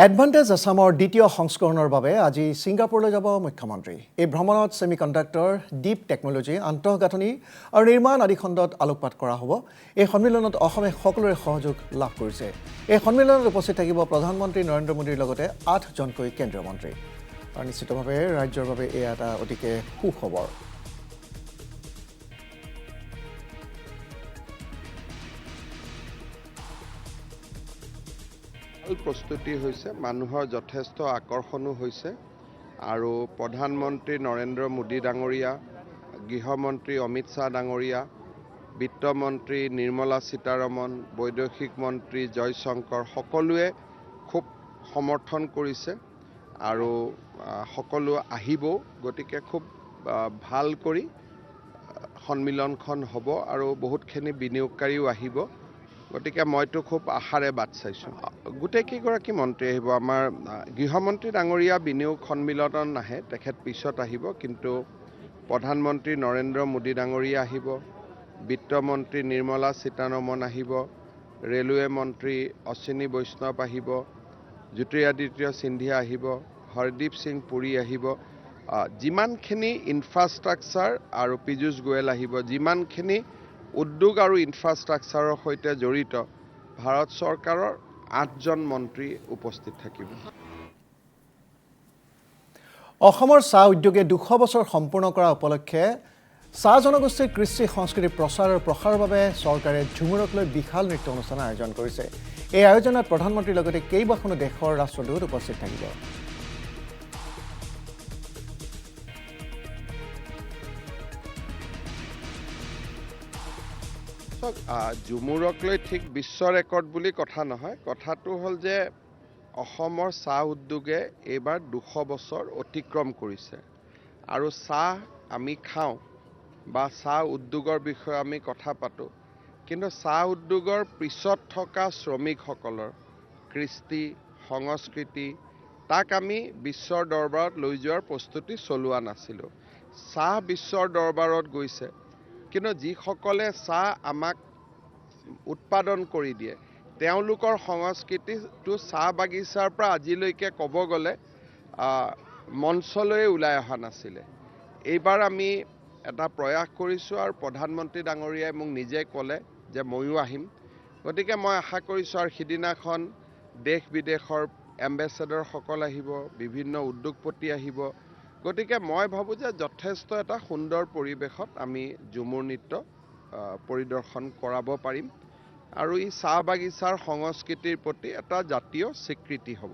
Advantage আসামৰ দ্বিতীয় সংস্কৰণৰ বাবে আজি ছিংগাপুৰলৈ যাব মুখ্যমন্ত্ৰী। এই ভ্ৰমণত ছেমিকণ্ডাক্টৰ, ডিপ টেকনলজি, আন্তঃগাঁথনি আৰু নিৰ্মাণ আদি খণ্ডত আলোকপাত কৰা হ'ব। এই সন্মিলনত অসমে সকলোৰে সহযোগ লাভ কৰিছে। এই সন্মিলনত উপস্থিত থাকিব প্ৰধানমন্ত্ৰী নৰেন্দ্ৰ মোদীৰ লগতে 8জনকৈ কেন্দ্ৰীয় মন্ত্ৰী। আৰু নিশ্চিতভাৱে ৰাজ্যৰ বাবে এয়া এটা অতিকে সুখবৰ। প্ৰস্তুতি হৈছে, মানুহৰ যথেষ্ট আকৰ্ষণো হৈছে আৰু প্ৰধানমন্ত্ৰী নৰেন্দ্ৰ মোদী ডাঙৰীয়া, গৃহমন্ত্ৰী অমিত শ্বাহ ডাঙৰীয়া, বিত্তমন্ত্ৰী নিৰ্মলা সীতাৰমণ, বৈদেশিক মন্ত্ৰী জয়শংকৰ সকলোৱে খুব সমৰ্থন কৰিছে আৰু সকলো আহিব। গতিকে খুব ভাল কৰি সন্মিলনখন হ'ব আৰু বহুতখিনি বিনিয়োগকাৰীও আহিব। গতিকে মইতো খুব আশাৰে বাট চাইছোঁ। গোটেইকেইগৰাকী মন্ত্ৰী আহিব। আমাৰ গৃহমন্ত্ৰী ডাঙৰীয়া বিনিয়োগ সন্মিলনত নাহে, তেখেত পিছত আহিব, কিন্তু প্ৰধানমন্ত্ৰী নৰেন্দ্ৰ মোদী ডাঙৰীয়া আহিব, বিত্তমন্ত্ৰী নিৰ্মলা সীতাৰমণ আহিব, ৰেলৱে মন্ত্ৰী অশ্বিনী বৈষ্ণৱ আহিব, জ্যোতিৰাদিত্য সিন্ধিয়া আহিব, হৰদীপ সিং পুৰী আহিব। যিমানখিনি ইনফ্ৰাষ্ট্ৰাকচাৰ আৰু পীযুষ গোৱেল আহিব, যিমানখিনি উদ্যোগ আৰু ইনফ্ৰাষ্ট্ৰাকচাৰৰ সৈতে জড়িত ভাৰত চৰকাৰৰ 8জন মন্ত্ৰী উপস্থিত থাকিব। অসমৰ চাহ উদ্যোগে 200 বছৰ সম্পূৰ্ণ কৰা উপলক্ষে চাহ জনগোষ্ঠীৰ কৃষ্টি সংস্কৃতিৰ প্ৰচাৰ আৰু প্ৰসাৰৰ বাবে চৰকাৰে ঝুমুৰক লৈ বিশাল নৃত্য অনুষ্ঠানৰ আয়োজন কৰিছে। এই আয়োজনত প্ৰধানমন্ত্ৰীৰ লগতে কেইবাখনো দেশৰ ৰাষ্ট্ৰদূত উপস্থিত থাকিব। ঝুমুৰক লৈ ঠিক বিশ্ব ৰেকৰ্ড বুলি কথা নহয়, কথাটো হ'ল যে অসমৰ চাহ উদ্যোগে এইবাৰ 200 বছৰ অতিক্ৰম কৰিছে আৰু চাহ আমি খাওঁ বা চাহ উদ্যোগৰ বিষয়ে আমি কথা পাতোঁ, কিন্তু চাহ উদ্যোগৰ পিছত থকা শ্ৰমিকসকলৰ কৃষ্টি সংস্কৃতি তাক আমি বিশ্বৰ দৰবাৰত লৈ যোৱাৰ প্ৰস্তুতি চলোৱা নাছিলোঁ। চাহ বিশ্বৰ দৰবাৰত গৈছে, কিন্তু যিসকলে চাহ আমাক উৎপাদন কৰি দিয়ে তেওঁলোকৰ সংস্কৃতিটো চাহ বাগিচাৰ পৰা আজিলৈকে ক'ব গ'লে মঞ্চলৈ ওলাই অহা নাছিলে। এইবাৰ আমি এটা প্ৰয়াস কৰিছোঁ আৰু প্ৰধানমন্ত্ৰী ডাঙৰীয়াই মোক নিজে ক'লে যে ময়ো আহিম। গতিকে মই আশা কৰিছোঁ আৰু সিদিনাখন দেশ বিদেশৰ এম্বেচেডৰসকল আহিব, বিভিন্ন উদ্যোগপতি আহিব। গতিকে মই ভাবোঁ যে যথেষ্ট এটা সুন্দৰ পৰিৱেশত আমি ঝুমুৰ নৃত্য পৰিদৰ্শন কৰাব পাৰিম আৰু ই চাহ বাগিচাৰ সংস্কৃতিৰ প্ৰতি এটা জাতীয় স্বীকৃতি হ'ব।